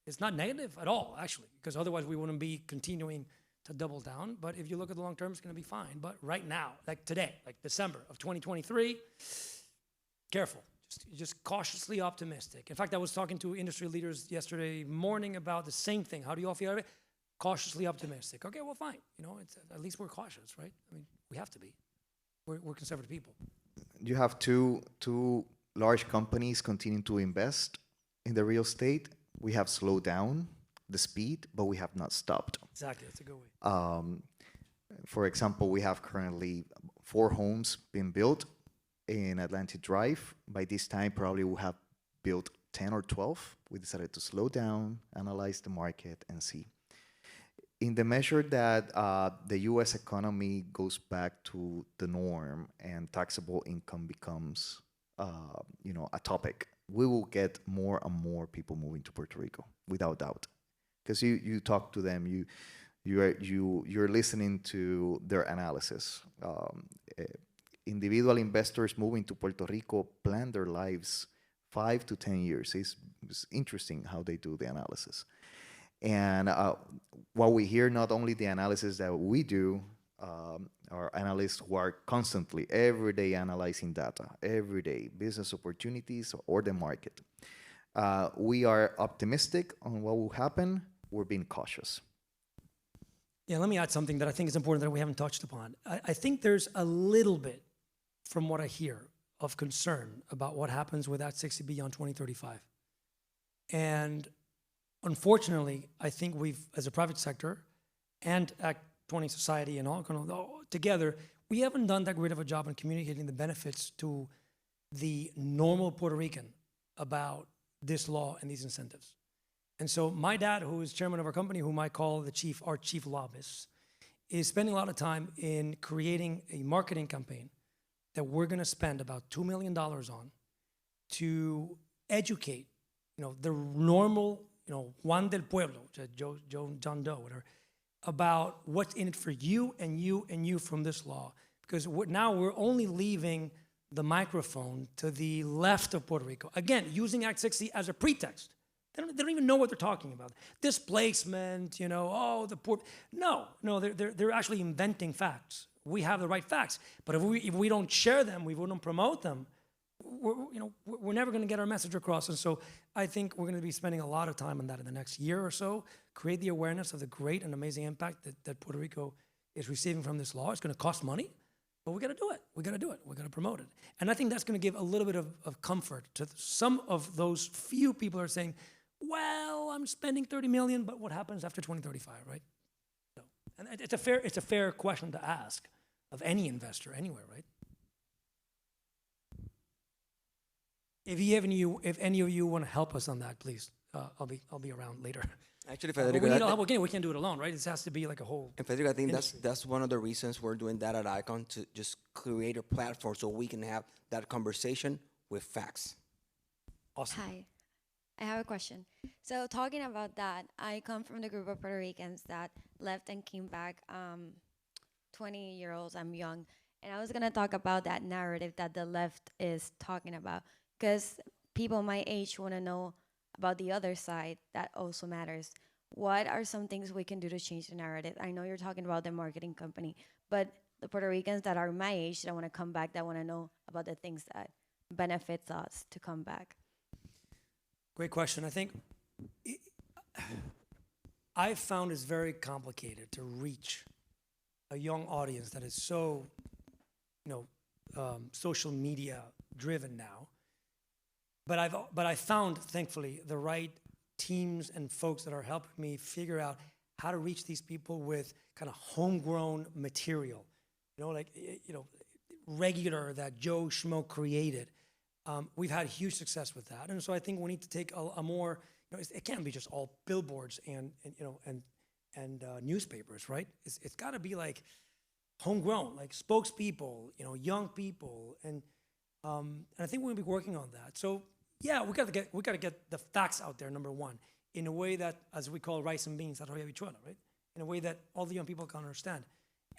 it's not negative at all, actually, because otherwise we wouldn't be continuing to double down. But if you look at the long term, it's going to be fine. But right now, like today, like December of 2023, careful. Just cautiously optimistic. In fact, I was talking to industry leaders yesterday morning about the same thing. How do you all feel about it? Cautiously optimistic. Okay, well, fine. It's at least we're cautious, right? We have to be. We're conservative people. You have two large companies continuing to invest in the real estate. We have slowed down the speed, but we have not stopped. Exactly, that's a good way. For example, we have currently 4 homes being built in Atlantic Drive. By this time, probably we have built 10 or 12. We decided to slow down, analyze the market, and see. In the measure that the U.S. economy goes back to the norm and taxable income becomes, a topic, we will get more and more people moving to Puerto Rico, without doubt. Because you talk to them, you're listening to their analysis. Individual investors moving to Puerto Rico plan their lives 5 to 10 years. It's interesting how they do the analysis. And what we hear, not only the analysis that we do, our analysts who are constantly, every day analyzing data, every day, business opportunities or the market. We are optimistic on what will happen. We're being cautious. Yeah, let me add something that I think is important that we haven't touched upon. I think there's a little bit, from what I hear, of concern about what happens with Act 60B on 2035. And unfortunately, I think we've, as a private sector and Act 20 society and all together, we haven't done that great of a job in communicating the benefits to the normal Puerto Rican about this law and these incentives. And so my dad, who is chairman of our company, whom I call our chief lobbyist, is spending a lot of time in creating a marketing campaign that we're going to spend about $2 million on to educate, the normal, Juan del Pueblo, John Doe, whatever, about what's in it for you and you and you from this law. Because now we're only leaving the microphone to the left of Puerto Rico. Again, using Act 60 as a pretext. They don't even know what they're talking about. Displacement, the poor. No, they're actually inventing facts. We have the right facts, but if we don't share them, we wouldn't promote them, we're never going to get our message across. And so I think we're going to be spending a lot of time on that in the next year or so, create the awareness of the great and amazing impact that Puerto Rico is receiving from this law. It's going to cost money, but we got to do it. We got to do it. We got to promote it. And I think that's going to give a little bit of comfort to some of those few people who are saying, well, I'm spending $30 million, but what happens after 2035, right? So, and it's a fair question to ask of any investor anywhere, right? If any of you want to help us on that, please, I'll be around later. Actually, Federico, we need help. Again, we can't do it alone, right? It has to be like a whole. And Federico, I think industry. that's one of the reasons we're doing that at Icon, to just create a platform so we can have that conversation with facts. Awesome. Hi, I have a question. So talking about that, I come from the group of Puerto Ricans that left and came back, 20-year-olds, I'm young. And I was gonna talk about that narrative that the left is talking about, because people my age wanna know about the other side. That also matters. What are some things we can do to change the narrative? I know you're talking about the marketing company, but the Puerto Ricans that are my age that wanna come back, that wanna know about the things that benefits us to come back. Great question. I think I've found it's very complicated to reach a young audience that is so, social media driven now. But I found, thankfully, the right teams and folks that are helping me figure out how to reach these people with kind of homegrown material, regular that Joe Schmo created. We've had huge success with that, and so I think we need to take a more. It can't be just all billboards and newspapers, right? It's got to be like homegrown, like spokespeople, young people, and I think we'll be working on that. So yeah, we got to get the facts out there. Number one, in a way that, as we call rice and beans, right? In a way that all the young people can understand.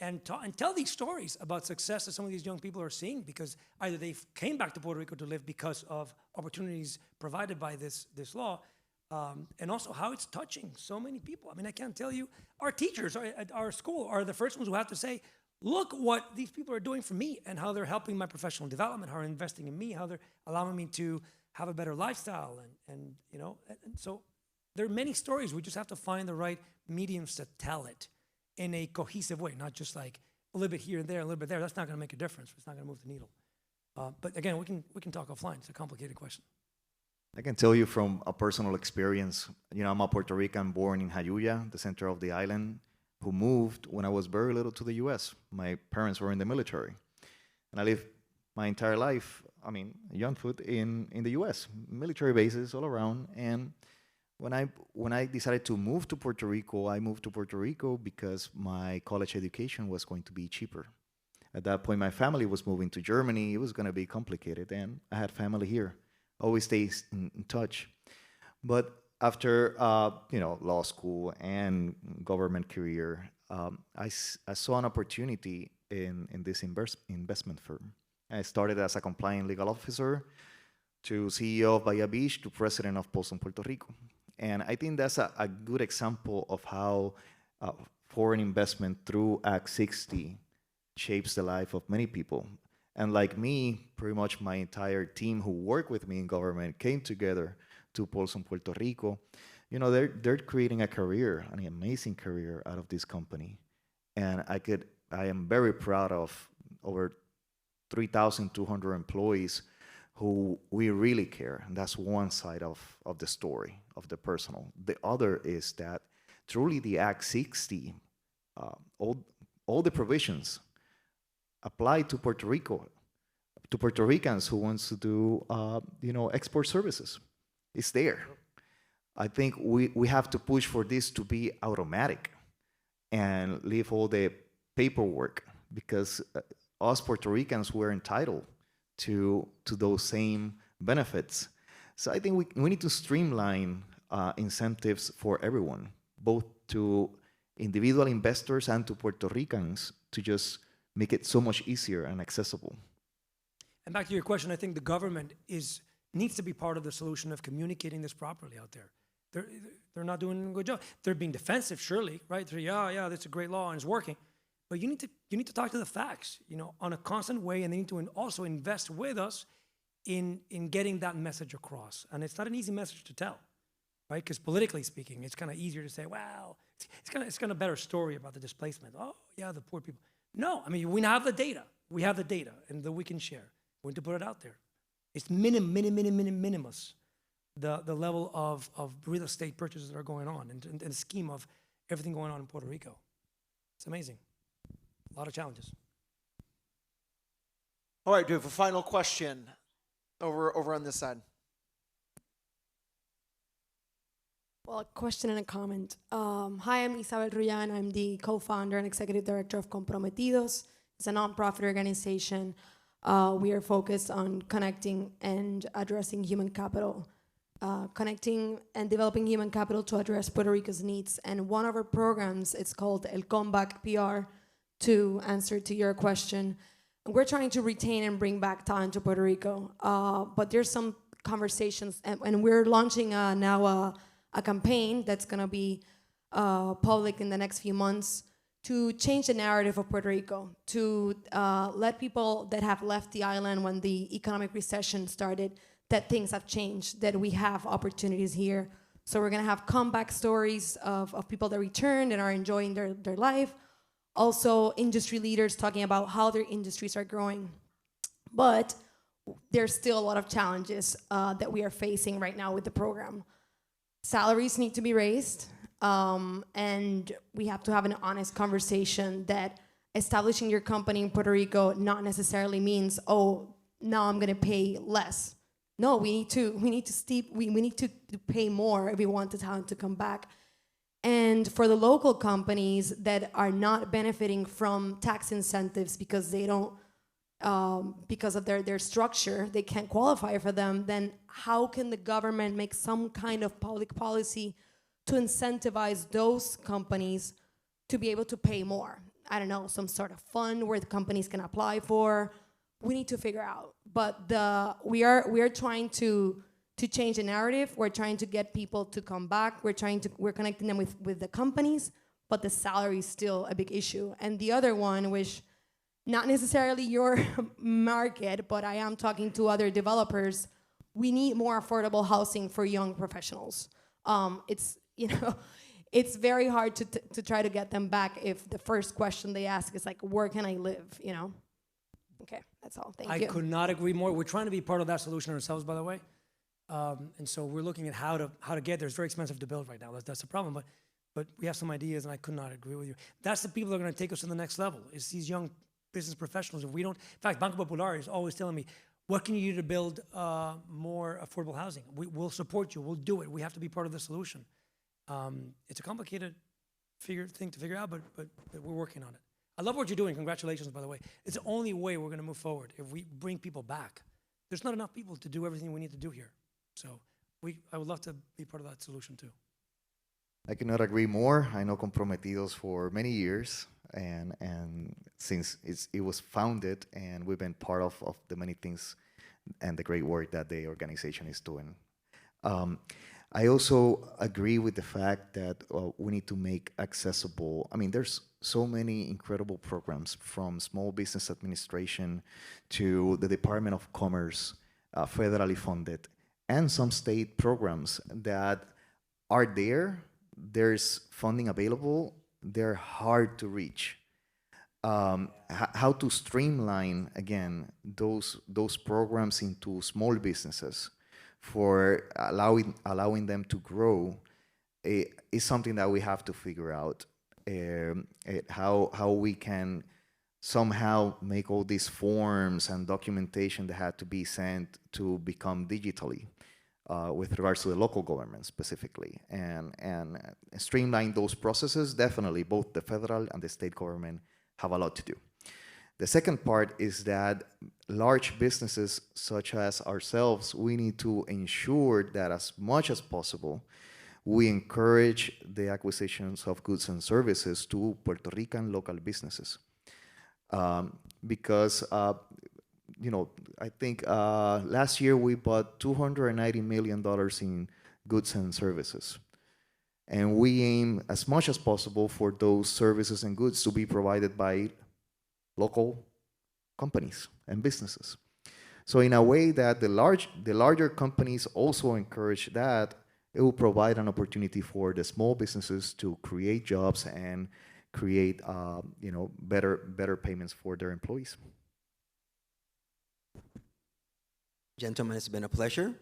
And tell these stories about success that some of these young people are seeing, because either they came back to Puerto Rico to live because of opportunities provided by this law, and also how it's touching so many people. I mean, I can't tell you, our teachers at our school are the first ones who have to say, look what these people are doing for me and how they're helping my professional development, how they're investing in me, how they're allowing me to have a better lifestyle. And so there are many stories. We just have to find the right mediums to tell it in a cohesive way, not just like a little bit here and there, a little bit there. That's not going to make a difference. It's not going to move the needle. But again, we can talk offline. It's a complicated question. I can tell you from a personal experience, I'm a Puerto Rican born in Jayuya, the center of the island, who moved when I was very little to the US. My parents were in the military. And I lived my entire life, I mean, young foot in the US, military bases all around. And when I decided to move to Puerto Rico, I moved to Puerto Rico because my college education was going to be cheaper. At that point, my family was moving to Germany. It was going to be complicated, and I had family here. Always stays in touch. But after law school and government career, I saw an opportunity in this investment firm. I started as a compliant legal officer to CEO of Bahia Beach to president of Paulson, Puerto Rico. And I think that's a good example of how foreign investment through Act 60 shapes the life of many people. And like me, pretty much my entire team who work with me in government came together to Paulson, Puerto Rico. You know, they're creating a career, an amazing career out of this company. And I am very proud of over 3,200 employees who we really care. And that's one side of the story, of the personal. The other is that truly the Act 60, all the provisions apply to Puerto Rico, to Puerto Ricans who wants to do, export services. It's there. I think we have to push for this to be automatic and leave all the paperwork, because us Puerto Ricans were entitled to those same benefits. So I think we need to streamline incentives for everyone, both to individual investors and to Puerto Ricans, to just make it so much easier and accessible. And back to your question, I think the government needs to be part of the solution of communicating this properly out there. They're not doing a good job. They're being defensive, surely, right? Yeah, that's a great law and it's working. But you need to talk to the facts, on a constant way, and they need to also invest with us in getting that message across. And it's not an easy message to tell, right? Because politically speaking, it's kind of easier to say, well, it's kind of better story about the displacement. Oh, yeah, the poor people. No, I mean, we have the data. We have the data, and that we can share. We need to put it out there. It's minimus, the level of real estate purchases that are going on, and the scheme of everything going on in Puerto Rico. It's amazing. A lot of challenges. All right, do we have a final question over on this side? Well, a question and a comment. Hi, I'm Isabel Ruyan. I'm the co-founder and executive director of Comprometidos. It's a nonprofit organization. We are focused on connecting and addressing human capital, connecting and developing human capital to address Puerto Rico's needs. And one of our programs, it's called El Comeback PR, to answer to your question. We're trying to retain and bring back talent to Puerto Rico, but there's some conversations, and we're launching now a campaign that's gonna be public in the next few months to change the narrative of Puerto Rico, to let people that have left the island when the economic recession started, that things have changed, that we have opportunities here. So we're gonna have comeback stories of people that returned and are enjoying their life. Also, industry leaders talking about how their industries are growing. But there's still a lot of challenges that we are facing right now with the program. Salaries need to be raised, and we have to have an honest conversation that establishing your company in Puerto Rico not necessarily means, oh, now I'm gonna pay less. No, we need to pay more if we want the talent to come back. And for the local companies that are not benefiting from tax incentives because they don't, because of their structure, they can't qualify for them, then how can the government make some kind of public policy to incentivize those companies to be able to pay more? I don't know, some sort of fund where the companies can apply for. We need to figure out. But we are trying to change the narrative. We're trying to get people to come back. We're connecting them with the companies, but the salary is still a big issue. And the other one, which not necessarily your market, but I am talking to other developers, we need more affordable housing for young professionals. It's very hard to try to get them back if the first question they ask is like, where can I live, Okay, that's all, thank you. I could not agree more. We're trying to be part of that solution ourselves, by the way. And so we're looking at how to get there. It's very expensive to build right now. That's the problem. But we have some ideas, and I could not agree with you. That's the people that are going to take us to the next level. It's these young business professionals. If we don't, in fact, Banco Popular is always telling me, what can you do to build more affordable housing? We'll support you. We'll do it. We have to be part of the solution. It's a complicated thing to figure out, but we're working on it. I love what you're doing. Congratulations, by the way. It's the only way we're going to move forward if we bring people back. There's not enough people to do everything we need to do here. So I would love to be part of that solution too. I cannot agree more. I know Comprometidos for many years, and since it was founded, and we've been part of the many things and the great work that the organization is doing. I also agree with the fact that we need to make accessible, I mean, there's so many incredible programs from Small Business Administration to the Department of Commerce, federally funded, and some state programs that are there. There's funding available. They're hard to reach. How to streamline, again, those programs into small businesses for allowing them to grow is something that we have to figure out. How we can somehow make all these forms and documentation that had to be sent to become digitally with regards to the local government specifically, and streamline those processes. Definitely both the federal and the state government have a lot to do. The second part is that large businesses such as ourselves, we need to ensure that as much as possible, we encourage the acquisitions of goods and services to Puerto Rican local businesses. Because, you know, I think last year we bought $290 million in goods and services. And we aim as much as possible for those services and goods to be provided by local companies and businesses. So in a way that the larger companies also encourage that, it will provide an opportunity for the small businesses to create jobs and create you know, better payments for their employees. Gentlemen, it's been a pleasure.